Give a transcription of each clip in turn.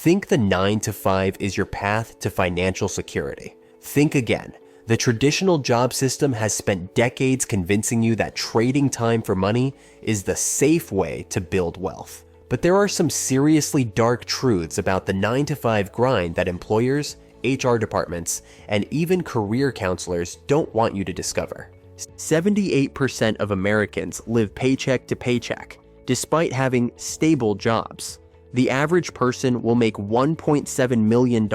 Think the 9 to 5 is your path to financial security. Think again. The traditional job system has spent decades convincing you that trading time for money is the safe way to build wealth. But there are some seriously dark truths about the 9 to 5 grind that employers, HR departments, and even career counselors don't want you to discover. 78% of Americans live paycheck to paycheck, despite having stable jobs. The average person will make $1.7 million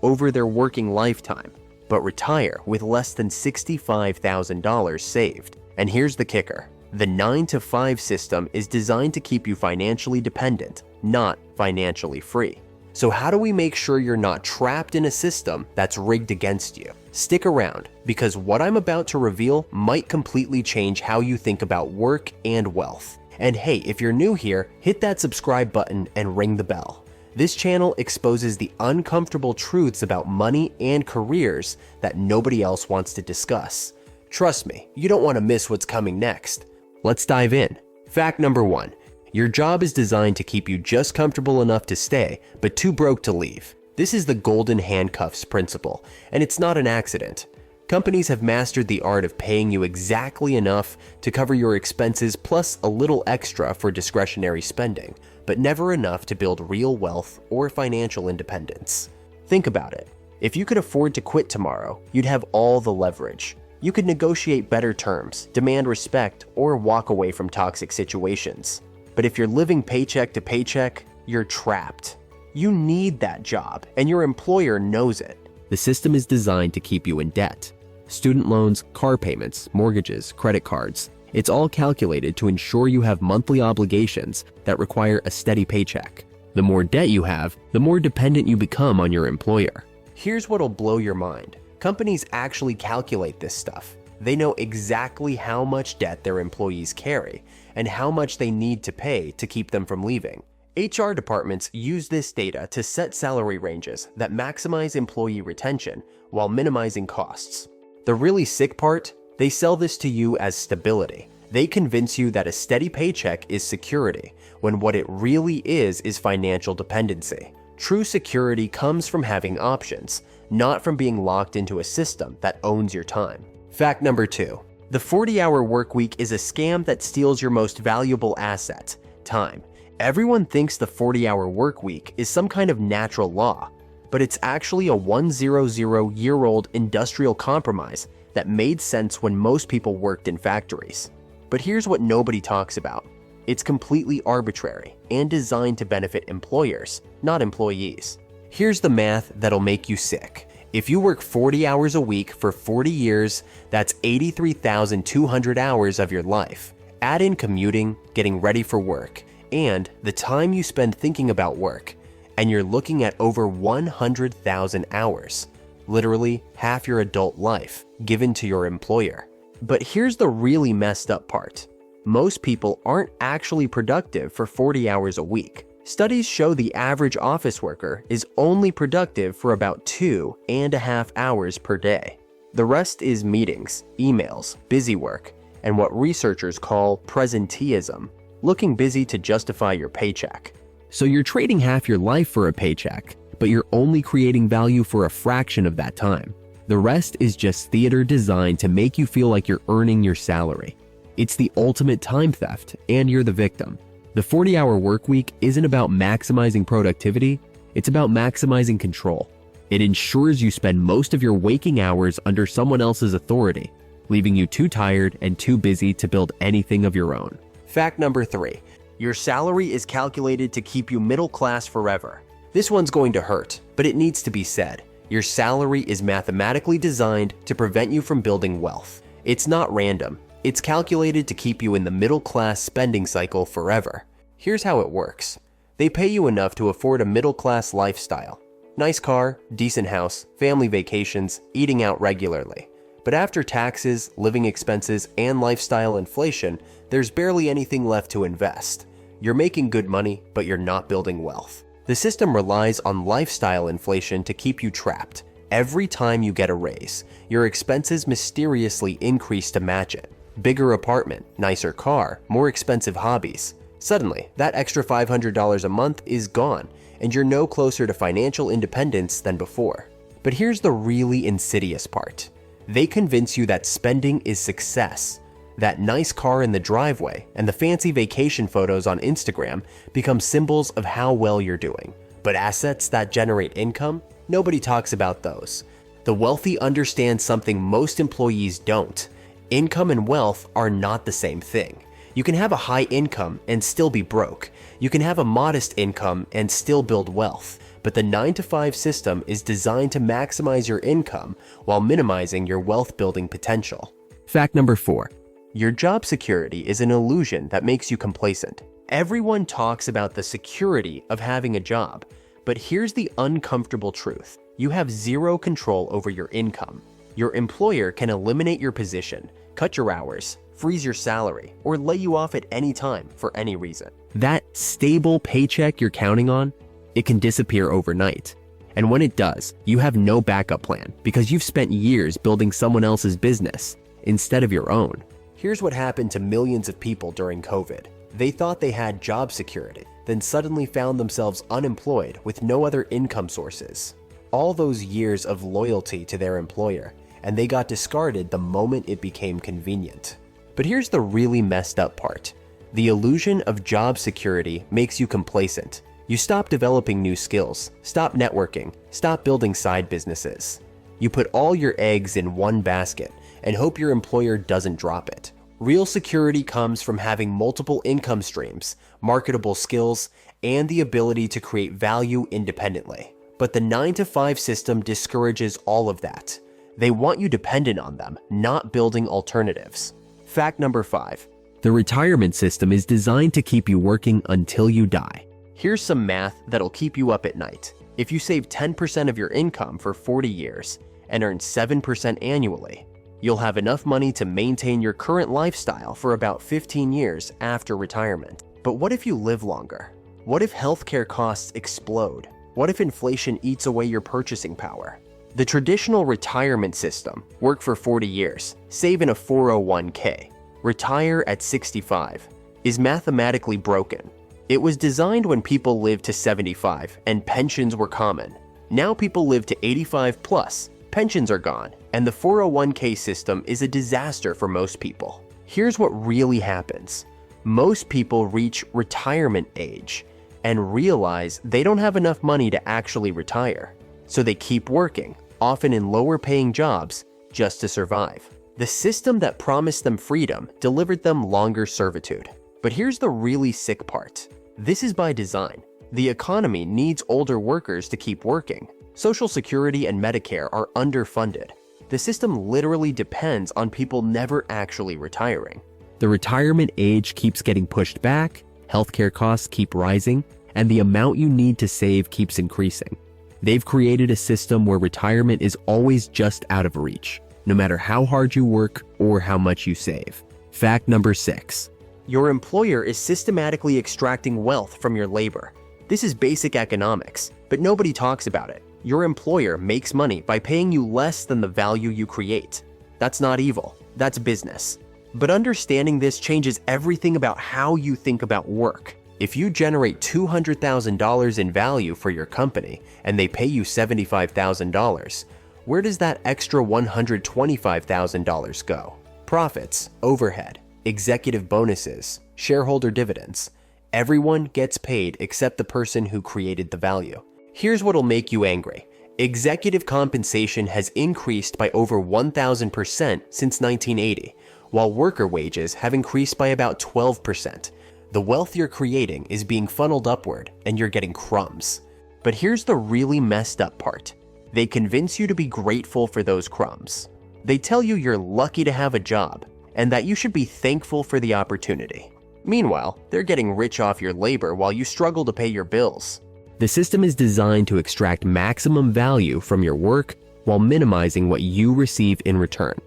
over their working lifetime, but retire with less than $65,000 saved. And here's the kicker. The 9 to 5 system is designed to keep you financially dependent, not financially free. So how do we make sure you're not trapped in a system that's rigged against you? Stick around, because what I'm about to reveal might completely change how you think about work and wealth. And hey, if you're new here, hit that subscribe button and ring the bell. This channel exposes the uncomfortable truths about money and careers that nobody else wants to discuss. Trust me, you don't want to miss what's coming next. Let's dive in. Fact number 1. Your job is designed to keep you just comfortable enough to stay, but too broke to leave. This is the golden handcuffs principle, and it's not an accident. Companies have mastered the art of paying you exactly enough to cover your expenses plus a little extra for discretionary spending, but never enough to build real wealth or financial independence. Think about it. If you could afford to quit tomorrow, you'd have all the leverage. You could negotiate better terms, demand respect, or walk away from toxic situations. But if you're living paycheck to paycheck, you're trapped. You need that job, and your employer knows it. The system is designed to keep you in debt. Student loans, car payments, mortgages, credit cards. It's all calculated to ensure you have monthly obligations that require a steady paycheck. The more debt you have, the more dependent you become on your employer. Here's what'll blow your mind. Companies actually calculate this stuff. They know exactly how much debt their employees carry and how much they need to pay to keep them from leaving. HR departments use this data to set salary ranges that maximize employee retention while minimizing costs. The really sick part? They sell this to you as stability. They convince you that a steady paycheck is security, when what it really is financial dependency. True security comes from having options, not from being locked into a system that owns your time. Fact number 2. The 40-hour workweek is a scam that steals your most valuable asset, time. Everyone thinks the 40-hour workweek is some kind of natural law, but it's actually a 100-year-old industrial compromise that made sense when most people worked in factories. But here's what nobody talks about. It's completely arbitrary and designed to benefit employers, not employees. Here's the math that'll make you sick. If you work 40 hours a week for 40 years, that's 83,200 hours of your life. Add in commuting, getting ready for work, and the time you spend thinking about work, and you're looking at over 100,000 hours, literally half your adult life, given to your employer. But here's the really messed up part. Most people aren't actually productive for 40 hours a week. Studies show the average office worker is only productive for about 2.5 hours per day. The rest is meetings, emails, busy work, and what researchers call presenteeism, looking busy to justify your paycheck. So you're trading half your life for a paycheck, but you're only creating value for a fraction of that time. The rest is just theater designed to make you feel like you're earning your salary. It's the ultimate time theft, and you're the victim. The 40-hour workweek isn't about maximizing productivity, it's about maximizing control. It ensures you spend most of your waking hours under someone else's authority, leaving you too tired and too busy to build anything of your own. Fact number 3. Your salary is calculated to keep you middle class forever. This one's going to hurt, but it needs to be said. Your salary is mathematically designed to prevent you from building wealth. It's not random. It's calculated to keep you in the middle class spending cycle forever. Here's how it works. They pay you enough to afford a middle class lifestyle. Nice car, decent house, family vacations, eating out regularly. But after taxes, living expenses, and lifestyle inflation, there's barely anything left to invest. You're making good money, but you're not building wealth. The system relies on lifestyle inflation to keep you trapped. Every time you get a raise, your expenses mysteriously increase to match it. Bigger apartment, nicer car, more expensive hobbies. Suddenly, that extra $500 a month is gone, and you're no closer to financial independence than before. But here's the really insidious part. They convince you that spending is success. That nice car in the driveway and the fancy vacation photos on Instagram become symbols of how well you're doing. But assets that generate income? Nobody talks about those. The wealthy understand something most employees don't. Income and wealth are not the same thing. You can have a high income and still be broke. You can have a modest income and still build wealth. But the 9-to-5 system is designed to maximize your income while minimizing your wealth building potential. Fact number 4. Your job security is an illusion that makes you complacent. Everyone talks about the security of having a job, but here's the uncomfortable truth. You have zero control over your income. Your employer can eliminate your position, cut your hours, freeze your salary, or lay you off at any time for any reason. That stable paycheck you're counting on, it can disappear overnight. And when it does, you have no backup plan because you've spent years building someone else's business instead of your own. Here's what happened to millions of people during COVID. They thought they had job security, then suddenly found themselves unemployed with no other income sources. All those years of loyalty to their employer, and they got discarded the moment it became convenient. But here's the really messed up part. The illusion of job security makes you complacent. You stop developing new skills, stop networking, stop building side businesses. You put all your eggs in one basket and hope your employer doesn't drop it. Real security comes from having multiple income streams, marketable skills, and the ability to create value independently. But the 9-to-5 system discourages all of that. They want you dependent on them, not building alternatives. Fact number 5. The retirement system is designed to keep you working until you die. Here's some math that'll keep you up at night. If you save 10% of your income for 40 years and earn 7% annually, you'll have enough money to maintain your current lifestyle for about 15 years after retirement. But what if you live longer? What if healthcare costs explode? What if inflation eats away your purchasing power? The traditional retirement system, work for 40 years, save in a 401k, retire at 65, is mathematically broken. It was designed when people lived to 75 and pensions were common. Now people live to 85 plus, pensions are gone, and the 401k system is a disaster for most people. Here's what really happens. Most people reach retirement age and realize they don't have enough money to actually retire. So they keep working, often in lower paying jobs, just to survive. The system that promised them freedom delivered them longer servitude. But here's the really sick part. This is by design. The economy needs older workers to keep working. Social Security and Medicare are underfunded. The system literally depends on people never actually retiring. The retirement age keeps getting pushed back, healthcare costs keep rising, and the amount you need to save keeps increasing. They've created a system where retirement is always just out of reach, no matter how hard you work or how much you save. Fact number 6. Your employer is systematically extracting wealth from your labor. This is basic economics, but nobody talks about it. Your employer makes money by paying you less than the value you create. That's not evil, that's business. But understanding this changes everything about how you think about work. If you generate $200,000 in value for your company and they pay you $75,000, where does that extra $125,000 go? Profits, overhead, executive bonuses, shareholder dividends. Everyone gets paid except the person who created the value. Here's what'll make you angry. Executive compensation has increased by over 1,000% since 1980, while worker wages have increased by about 12%. The wealth you're creating is being funneled upward and you're getting crumbs. But here's the really messed up part. They convince you to be grateful for those crumbs. They tell you you're lucky to have a job and that you should be thankful for the opportunity. Meanwhile, they're getting rich off your labor while you struggle to pay your bills. The system is designed to extract maximum value from your work while minimizing what you receive in return.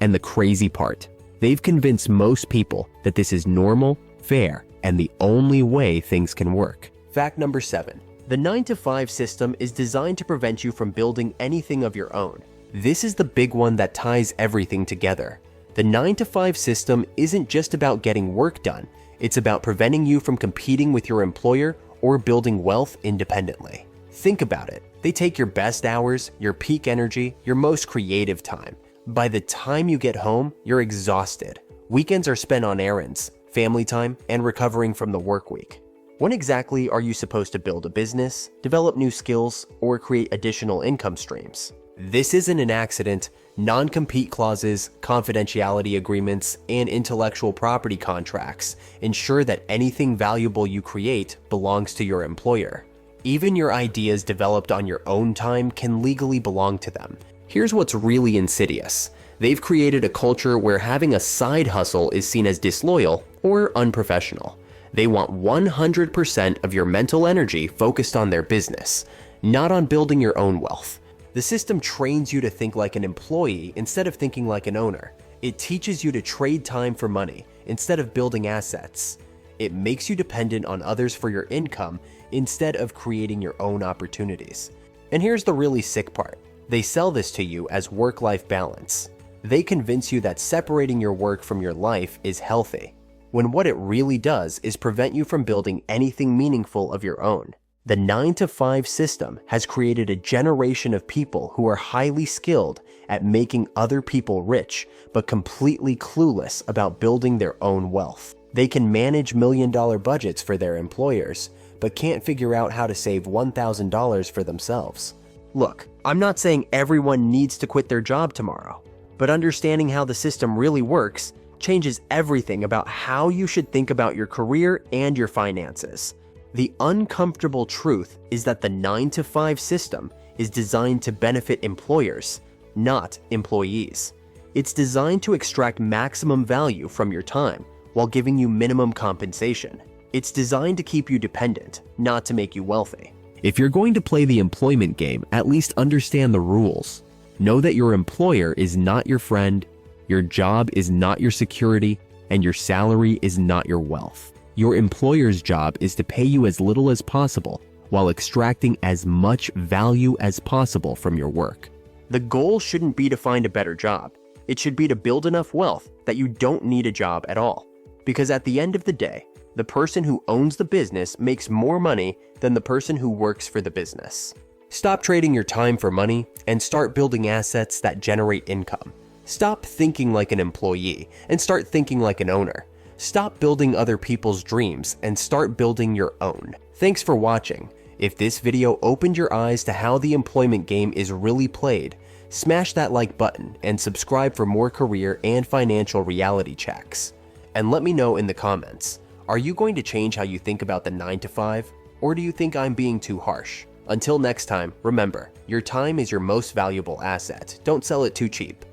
And the crazy part, they've convinced most people that this is normal, fair, and the only way things can work. Fact number 7. The 9-to-5 system is designed to prevent you from building anything of your own. This is the big one that ties everything together. The 9-to-5 system isn't just about getting work done. It's about preventing you from competing with your employer or building wealth independently. Think about it. They take your best hours, your peak energy, your most creative time. By the time you get home, you're exhausted. Weekends are spent on errands, family time, and recovering from the work week. When exactly are you supposed to build a business, develop new skills, or create additional income streams? This isn't an accident. Non-compete clauses, confidentiality agreements, and intellectual property contracts ensure that anything valuable you create belongs to your employer. Even your ideas developed on your own time can legally belong to them. Here's what's really insidious. They've created a culture where having a side hustle is seen as disloyal or unprofessional. They want 100% of your mental energy focused on their business, not on building your own wealth. The system trains you to think like an employee instead of thinking like an owner. It teaches you to trade time for money instead of building assets. It makes you dependent on others for your income instead of creating your own opportunities. And here's the really sick part. They sell this to you as work-life balance. They convince you that separating your work from your life is healthy, when what it really does is prevent you from building anything meaningful of your own. The 9-to-5 system has created a generation of people who are highly skilled at making other people rich, but completely clueless about building their own wealth. They can manage million-dollar budgets for their employers, but can't figure out how to save $1,000 for themselves. Look, I'm not saying everyone needs to quit their job tomorrow, but understanding how the system really works changes everything about how you should think about your career and your finances. The uncomfortable truth is that the 9-to-5 system is designed to benefit employers, not employees. It's designed to extract maximum value from your time while giving you minimum compensation. It's designed to keep you dependent, not to make you wealthy. If you're going to play the employment game, at least understand the rules. Know that your employer is not your friend, your job is not your security, and your salary is not your wealth. Your employer's job is to pay you as little as possible while extracting as much value as possible from your work. The goal shouldn't be to find a better job. It should be to build enough wealth that you don't need a job at all. Because at the end of the day, the person who owns the business makes more money than the person who works for the business. Stop trading your time for money and start building assets that generate income. Stop thinking like an employee and start thinking like an owner. Stop building other people's dreams and start building your own. Thanks for watching. If this video opened your eyes to how the employment game is really played, smash that like button and subscribe for more career and financial reality checks. And let me know in the comments, are you going to change how you think about the 9-to-5, or do you think I'm being too harsh? Until next time, remember, your time is your most valuable asset. Don't sell it too cheap.